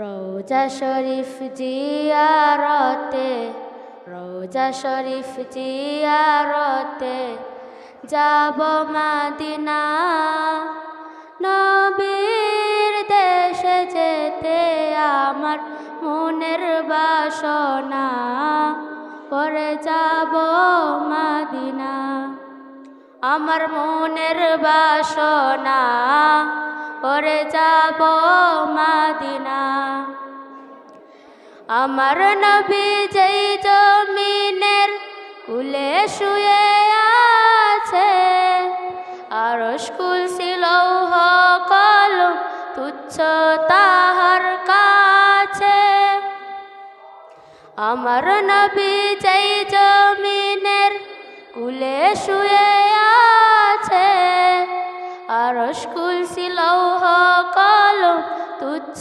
রোজা শরীফ জিয়ারতে, রোজা শরীফ জিয়ারতে যাব মদিনা। নবীর দেশে যেতে আমার মনের বাসনা, করে যাব মদিনা। আমার মনের বাসনা, করে যাব মদিনা। আমার নবী যেই জমিনের কুলে শুয়ে আছে, আরশ কুরসি লৌহ কলম তুচ্ছ তাহার কাছে। আমার নবী যেই জমিনের কুলে শুয়ে আছে, আরশ কুরসি লৌহ কলম তুচ্ছ